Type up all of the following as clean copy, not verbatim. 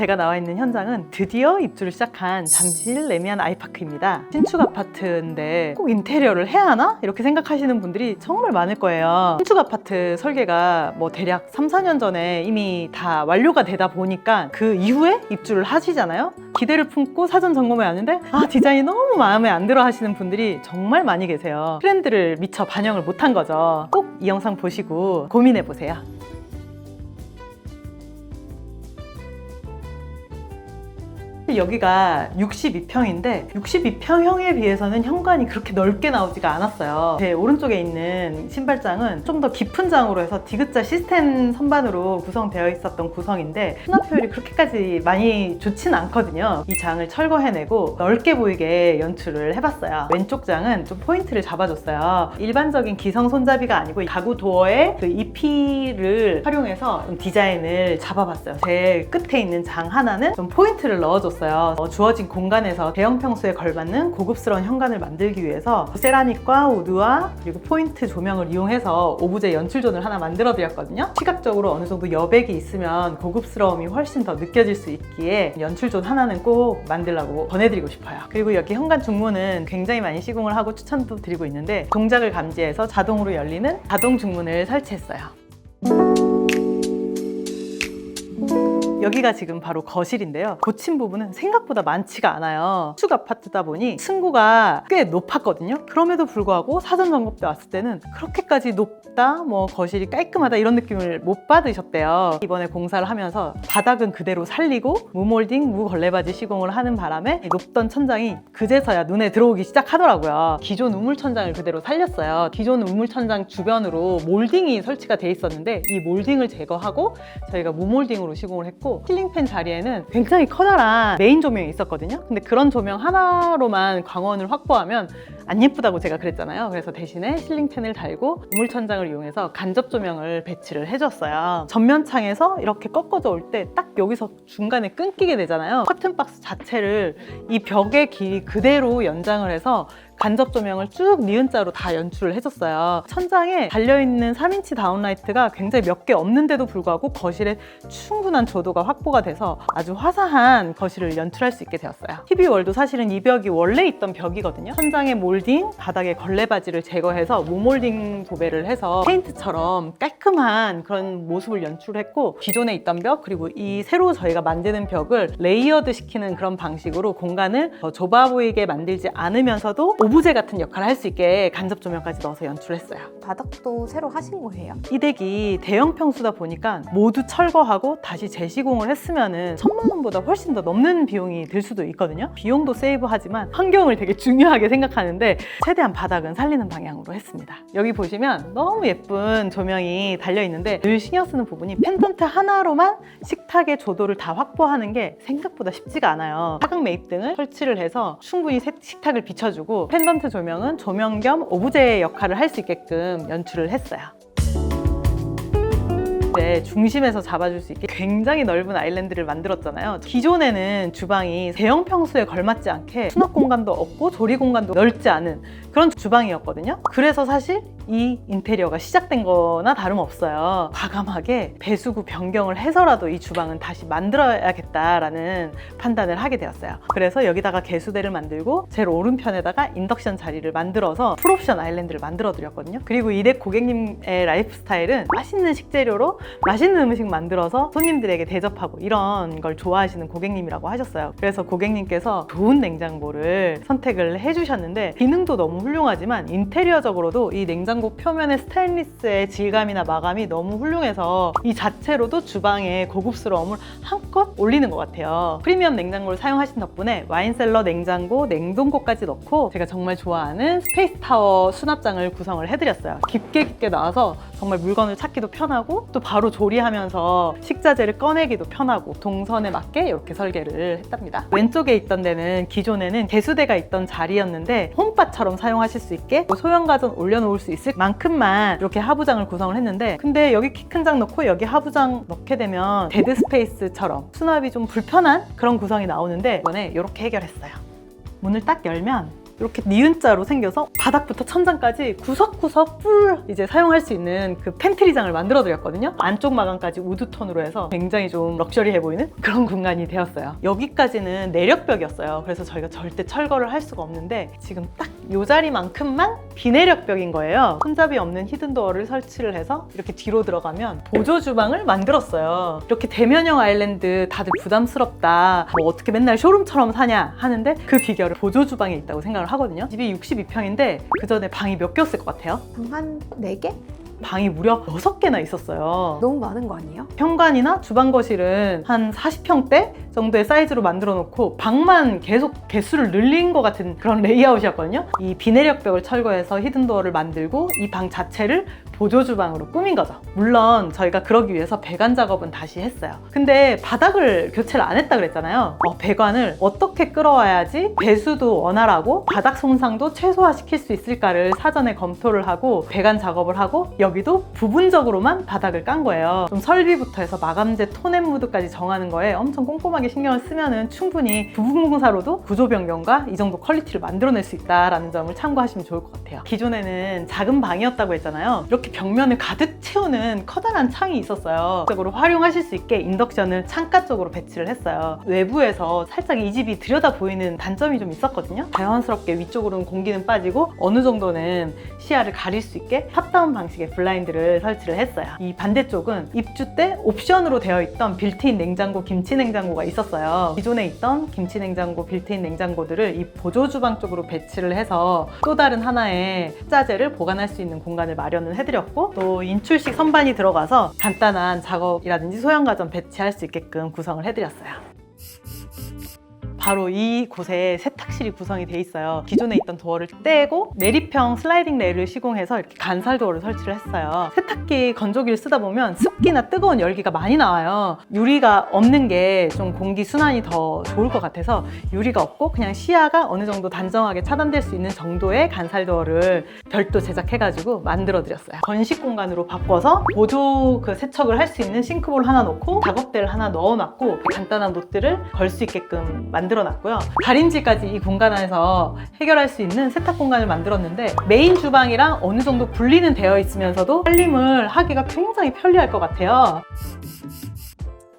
제가 나와 있는 현장은 드디어 입주를 시작한 잠실 레미안 아이파크입니다. 신축 아파트인데 꼭 인테리어를 해야 하나? 이렇게 생각하시는 분들이 정말 많을 거예요. 신축 아파트 설계가 뭐 대략 3, 4년 전에 이미 다 완료가 되다 보니까 그 이후에 입주를 하시잖아요. 기대를 품고 사전 점검에 왔는데 디자인이 너무 마음에 안 들어 하시는 분들이 정말 많이 계세요. 트렌드를 미처 반영을 못한 거죠. 꼭 이 영상 보시고 고민해 보세요. 여기가 62평인데 62평형에 비해서는 현관이 그렇게 넓게 나오지가 않았어요. 제 오른쪽에 있는 신발장은 좀 더 깊은 장으로 해서 디귿자 시스템 선반으로 구성되어 있었던 구성인데 수납 효율이 그렇게까지 많이 좋진 않거든요. 이 장을 철거해내고 넓게 보이게 연출을 해봤어요. 왼쪽 장은 좀 포인트를 잡아줬어요. 일반적인 기성 손잡이가 아니고 가구 도어의 그 EP를 활용해서 좀 디자인을 잡아봤어요. 제 끝에 있는 장 하나는 좀 포인트를 넣어줬어요. 주어진 공간에서 대형 평수에 걸맞는 고급스러운 현관을 만들기 위해서 세라믹과 우드와 그리고 포인트 조명을 이용해서 오브제 연출존을 하나 만들어 드렸거든요. 시각적으로 어느 정도 여백이 있으면 고급스러움이 훨씬 더 느껴질 수 있기에 연출존 하나는 꼭 만들라고 권해드리고 싶어요. 그리고 여기 현관 중문은 굉장히 많이 시공을 하고 추천도 드리고 있는데 동작을 감지해서 자동으로 열리는 자동 중문을 설치했어요. 여기가 지금 바로 거실인데요. 고친 부분은 생각보다 많지가 않아요. 신축 아파트다 보니 층고가 꽤 높았거든요. 그럼에도 불구하고 사전 점검 때 왔을 때는 그렇게까지 높다, 뭐 거실이 깔끔하다 이런 느낌을 못 받으셨대요. 이번에 공사를 하면서 바닥은 그대로 살리고 무몰딩, 무걸레바지 시공을 하는 바람에 높던 천장이 그제서야 눈에 들어오기 시작하더라고요. 기존 우물 천장을 그대로 살렸어요. 기존 우물 천장 주변으로 몰딩이 설치가 돼 있었는데 이 몰딩을 제거하고 저희가 무몰딩으로 시공을 했고 실링팬 자리에는 굉장히 커다란 메인 조명이 있었거든요. 근데 그런 조명 하나로만 광원을 확보하면 안 예쁘다고 제가 그랬잖아요. 그래서 대신에 실링팬을 달고 우물천장을 이용해서 간접 조명을 배치를 해줬어요. 전면창에서 이렇게 꺾어져 올 때 딱 여기서 중간에 끊기게 되잖아요. 커튼박스 자체를 이 벽의 길이 그대로 연장을 해서 간접 조명을 쭉 니은자로 다 연출을 해줬어요. 천장에 달려있는 3인치 다운라이트가 굉장히 몇 개 없는데도 불구하고 거실에 충분한 조도가 확보가 돼서 아주 화사한 거실을 연출할 수 있게 되었어요. TV월도 사실은 이 벽이 원래 있던 벽이거든요. 천장에 몰딩, 바닥에 걸레바지를 제거해서 무몰딩 도배를 해서 페인트처럼 깔끔한 그런 모습을 연출했고 기존에 있던 벽 그리고 이 새로 저희가 만드는 벽을 레이어드 시키는 그런 방식으로 공간을 더 좁아 보이게 만들지 않으면서도 오브제 같은 역할을 할 수 있게 간접 조명까지 넣어서 연출했어요. 바닥도 새로 하신 거예요? 이 댁이 대형 평수다 보니까 모두 철거하고 다시 재시공을 했으면은 1,000만 원보다 훨씬 더 넘는 비용이 들 수도 있거든요. 비용도 세이브하지만 환경을 되게 중요하게 생각하는데 최대한 바닥은 살리는 방향으로 했습니다. 여기 보시면 너무 예쁜 조명이 달려있는데 늘 신경 쓰는 부분이 펜던트 하나로만 식탁의 조도를 다 확보하는 게 생각보다 쉽지가 않아요. 사각 매입등을 설치를 해서 충분히 식탁을 비춰주고 펜던트 조명은 조명 겸 오브제 역할을 할 수 있게끔 연출을 했어요. 중심에서 잡아줄 수 있게 굉장히 넓은 아일랜드를 만들었잖아요. 기존에는 주방이 대형 평수에 걸맞지 않게 수납 공간도 없고 조리 공간도 넓지 않은 그런 주방이었거든요. 그래서 사실 이 인테리어가 시작된 거나 다름없어요. 과감하게 배수구 변경을 해서라도 이 주방은 다시 만들어야겠다라는 판단을 하게 되었어요. 그래서 여기다가 개수대를 만들고 제일 오른편에다가 인덕션 자리를 만들어서 풀옵션 아일랜드를 만들어 드렸거든요. 그리고 이 댁 고객님의 라이프 스타일은 맛있는 식재료로 맛있는 음식 만들어서 손님들에게 대접하고 이런 걸 좋아하시는 고객님이라고 하셨어요. 그래서 고객님께서 좋은 냉장고를 선택을 해주셨는데 기능도 너무 훌륭하지만 인테리어적으로도 이 냉장고 표면의 스테인리스의 질감이나 마감이 너무 훌륭해서 이 자체로도 주방의 고급스러움을 한껏 올리는 것 같아요. 프리미엄 냉장고를 사용하신 덕분에 와인셀러, 냉장고, 냉동고까지 넣고 제가 정말 좋아하는 스페이스 타워 수납장을 구성을 해드렸어요. 깊게 나와서 정말 물건을 찾기도 편하고 또 바로 조리하면서 식자재를 꺼내기도 편하고 동선에 맞게 이렇게 설계를 했답니다. 왼쪽에 있던 데는 기존에는 개수대가 있던 자리였는데 홈바처럼 사용하실 수 있게 소형 가전 올려놓을 수 있을 만큼만 이렇게 하부장을 구성을 했는데 근데 여기 키 큰 장 넣고 여기 하부장 넣게 되면 데드 스페이스처럼 수납이 좀 불편한 그런 구성이 나오는데 이번에 이렇게 해결했어요. 문을 딱 열면 이렇게 니은자로 생겨서 바닥부터 천장까지 구석구석 뿔 이제 사용할 수 있는 그 팬트리장을 만들어 드렸거든요. 안쪽 마감까지 우드톤으로 해서 굉장히 좀 럭셔리해 보이는 그런 공간이 되었어요. 여기까지는 내력벽이었어요. 그래서 저희가 절대 철거를 할 수가 없는데 지금 딱 이 자리만큼만 비내력벽인 거예요. 손잡이 없는 히든도어를 설치를 해서 이렇게 뒤로 들어가면 보조 주방을 만들었어요. 이렇게 대면형 아일랜드 다들 부담스럽다, 뭐 어떻게 맨날 쇼룸처럼 사냐 하는데 그 비결은 보조 주방에 있다고 생각을 하거든요. 집이 62평인데 그 전에 방이 몇 개였을 것 같아요? 한 4개? 방이 무려 6개나 있었어요. 너무 많은 거 아니에요? 현관이나 주방 거실은 한 40평대 정도의 사이즈로 만들어 놓고 방만 계속 개수를 늘린 것 같은 그런 레이아웃이었거든요. 이 비내력벽을 철거해서 히든도어를 만들고 이 방 자체를 보조 주방으로 꾸민 거죠. 물론 저희가 그러기 위해서 배관 작업은 다시 했어요. 근데 바닥을 교체를 안 했다 그랬잖아요. 배관을 어떻게 끌어와야지 배수도 원활하고 바닥 손상도 최소화시킬 수 있을까를 사전에 검토를 하고 배관 작업을 하고 여기도 부분적으로만 바닥을 깐 거예요. 좀 설비부터 해서 마감재 톤 앤 무드까지 정하는 거에 엄청 꼼꼼하게 신경을 쓰면은 충분히 부분 공사로도 구조 변경과 이 정도 퀄리티를 만들어낼 수 있다는 점을 참고하시면 좋을 것 같아요. 기존에는 작은 방이었다고 했잖아요. 이렇게 벽면을 가득 채우는 커다란 창이 있었어요. 적으로 활용하실 수 있게 인덕션을 창가 쪽으로 배치를 했어요. 외부에서 살짝 이 집이 들여다 보이는 단점이 좀 있었거든요. 자연스럽게 위쪽으로는 공기는 빠지고 어느 정도는 시야를 가릴 수 있게 탑다운 방식의 블라인드를 설치를 했어요. 이 반대쪽은 입주 때 옵션으로 되어 있던 빌트인 냉장고, 김치 냉장고가 있었어요. 기존에 있던 김치 냉장고, 빌트인 냉장고들을 이 보조 주방 쪽으로 배치를 해서 또 다른 하나의 식자재를 보관할 수 있는 공간을 마련을 해드렸고, 또 인출식 선반이 들어가서 간단한 작업이라든지 소형가전 배치할 수 있게끔 구성을 해드렸어요. 바로 이곳에 세탁실이 구성이 돼 있어요. 기존에 있던 도어를 떼고 내리평 슬라이딩 레일을 시공해서 이렇게 간살 도어를 설치를 했어요. 세탁기 건조기를 쓰다 보면 습기나 뜨거운 열기가 많이 나와요. 유리가 없는 게 좀 공기 순환이 더 좋을 것 같아서 유리가 없고 그냥 시야가 어느 정도 단정하게 차단될 수 있는 정도의 간살 도어를 별도 제작해가지고 만들어 드렸어요. 건식 공간으로 바꿔서 보조 그 세척을 할 수 있는 싱크볼 하나 놓고 작업대를 하나 넣어놨고 간단한 노트를 걸 수 있게끔 만들어놨고요. 다림질까지 이 공간 안에서 해결할 수 있는 세탁 공간을 만들었는데 메인 주방이랑 어느 정도 분리는 되어 있으면서도 살림을 하기가 굉장히 편리할 것 같아요.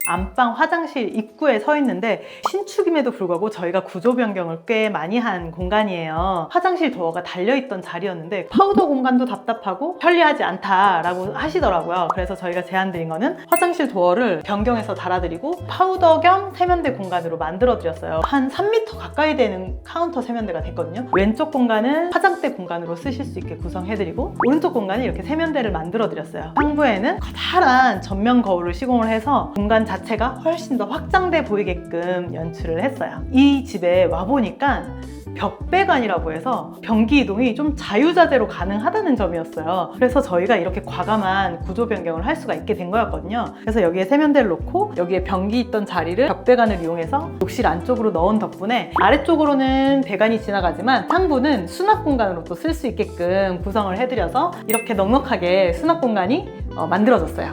안방 화장실 입구에 서 있는데 신축임에도 불구하고 저희가 구조 변경을 꽤 많이 한 공간이에요. 화장실 도어가 달려있던 자리였는데 파우더 공간도 답답하고 편리하지 않다라고 하시더라고요. 그래서 저희가 제안드린 거는 화장실 도어를 변경해서 달아드리고 파우더 겸 세면대 공간으로 만들어드렸어요. 한 3m 가까이 되는 카운터 세면대가 됐거든요. 왼쪽 공간은 화장대 공간으로 쓰실 수 있게 구성해드리고 오른쪽 공간에 이렇게 세면대를 만들어드렸어요. 상부에는 커다란 전면 거울을 시공을 해서 공간 자체가 훨씬 더 확장돼 보이게끔 연출을 했어요. 이 집에 와보니까 벽배관이라고 해서 변기 이동이 좀 자유자재로 가능하다는 점이었어요. 그래서 저희가 이렇게 과감한 구조 변경을 할 수가 있게 된 거였거든요. 그래서 여기에 세면대를 놓고 여기에 변기 있던 자리를 벽배관을 이용해서 욕실 안쪽으로 넣은 덕분에 아래쪽으로는 배관이 지나가지만 상부는 수납 공간으로 또 쓸 수 있게끔 구성을 해드려서 이렇게 넉넉하게 수납 공간이 만들어졌어요.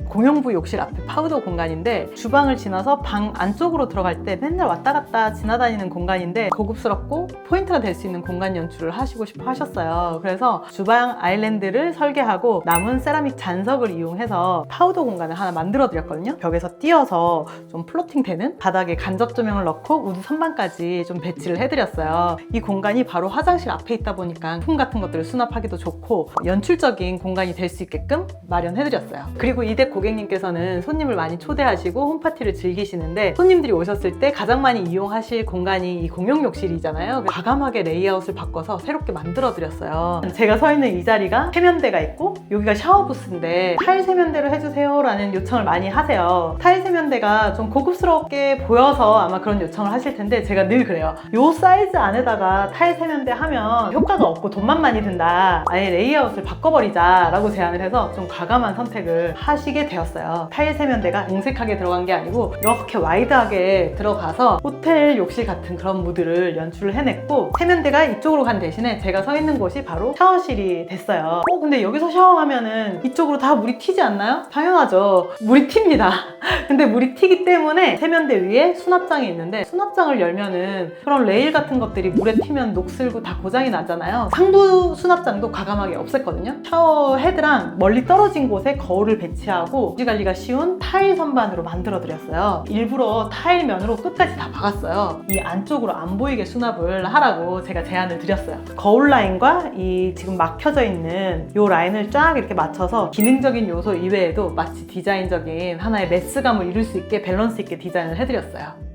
공용부 욕실 앞에 파우더 공간인데 주방을 지나서 방 안쪽으로 들어갈 때 맨날 왔다 갔다 지나다니는 공간인데 고급스럽고 포인트가 될 수 있는 공간 연출을 하시고 싶어 하셨어요. 그래서 주방 아일랜드를 설계하고 남은 세라믹 잔석을 이용해서 파우더 공간을 하나 만들어 드렸거든요. 벽에서 띄어서 좀 플로팅 되는 바닥에 간접 조명을 넣고 우드 선반까지 좀 배치를 해드렸어요. 이 공간이 바로 화장실 앞에 있다 보니까 품 같은 것들을 수납하기도 좋고 연출적인 공간이 될 수 있게끔 마련해드렸어요. 그리고 이댁 고객님께서는 손님을 많이 초대하시고 홈파티를 즐기시는데 손님들이 오셨을 때 가장 많이 이용하실 공간이 이 공용 욕실이잖아요. 과감하게 레이아웃을 바꿔서 새롭게 만들어 드렸어요. 제가 서 있는 이 자리가 세면대가 있고 여기가 샤워 부스인데 타일 세면대로 해주세요 라는 요청을 많이 하세요. 타일 세면대가 좀 고급스럽게 보여서 아마 그런 요청을 하실 텐데 제가 늘 그래요. 요 사이즈 안에다가 타일 세면대 하면 효과가 없고 돈만 많이 든다. 아예 레이아웃을 바꿔버리자 라고 제안을 해서 좀 과감한 선택을 하시게 하게 되었어요. 타일 세면대가 공색하게 들어간 게 아니고 이렇게 와이드하게 들어가서 호텔 욕실 같은 그런 무드를 연출을 해냈고, 세면대가 이쪽으로 간 대신에 제가 서 있는 곳이 바로 샤워실이 됐어요. 근데 여기서 샤워하면은 이쪽으로 다 물이 튀지 않나요? 당연하죠. 물이 튑니다. 근데 물이 튀기 때문에 세면대 위에 수납장이 있는데, 수납장을 열면은 그런 레일 같은 것들이 물에 튀면 녹슬고 다 고장이 나잖아요. 상부 수납장도 과감하게 없앴거든요. 샤워 헤드랑 멀리 떨어진 곳에 거울을 배치하고 유지 관리가 쉬운 타일 선반으로 만들어 드렸어요. 일부러 타일 면으로 끝까지 다 박았어요. 이 안쪽으로 안 보이게 수납을 하라고 제가 제안을 드렸어요. 거울 라인과 이 지금 막혀져 있는 이 라인을 쫙 이렇게 맞춰서 기능적인 요소 이외에도 마치 디자인적인 하나의 메스감을 이룰 수 있게 밸런스 있게 디자인을 해드렸어요.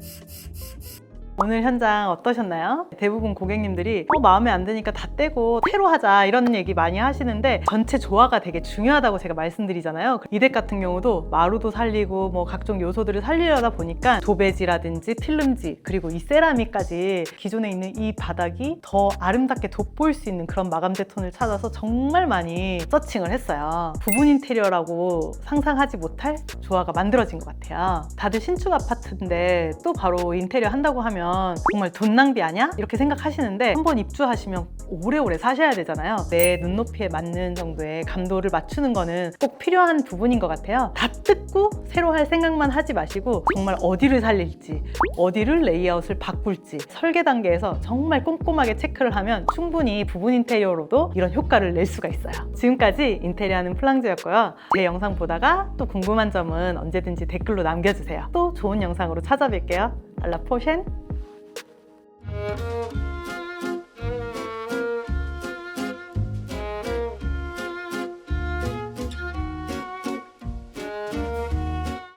오늘 현장 어떠셨나요? 대부분 고객님들이 마음에 안 드니까 다 떼고 새로 하자 이런 얘기 많이 하시는데, 전체 조화가 되게 중요하다고 제가 말씀드리잖아요. 이 덱 같은 경우도 마루도 살리고 뭐 각종 요소들을 살리려다 보니까 도배지라든지 필름지 그리고 이 세라믹까지 기존에 있는 이 바닥이 더 아름답게 돋보일 수 있는 그런 마감재 톤을 찾아서 정말 많이 서칭을 했어요. 부분 인테리어라고 상상하지 못할 조화가 만들어진 것 같아요. 다들 신축 아파트인데 또 바로 인테리어 한다고 하면 정말 돈 낭비 아니야? 이렇게 생각하시는데, 한번 입주하시면 오래오래 사셔야 되잖아요. 내 눈높이에 맞는 정도의 감도를 맞추는 거는 꼭 필요한 부분인 것 같아요. 다 뜯고 새로 할 생각만 하지 마시고 정말 어디를 살릴지, 어디를 레이아웃을 바꿀지 설계 단계에서 정말 꼼꼼하게 체크를 하면 충분히 부분 인테리어로도 이런 효과를 낼 수가 있어요. 지금까지 인테리어하는 플랑즈였고요. 제 영상 보다가 또 궁금한 점은 언제든지 댓글로 남겨주세요. 또 좋은 영상으로 찾아뵐게요. 알라포셴.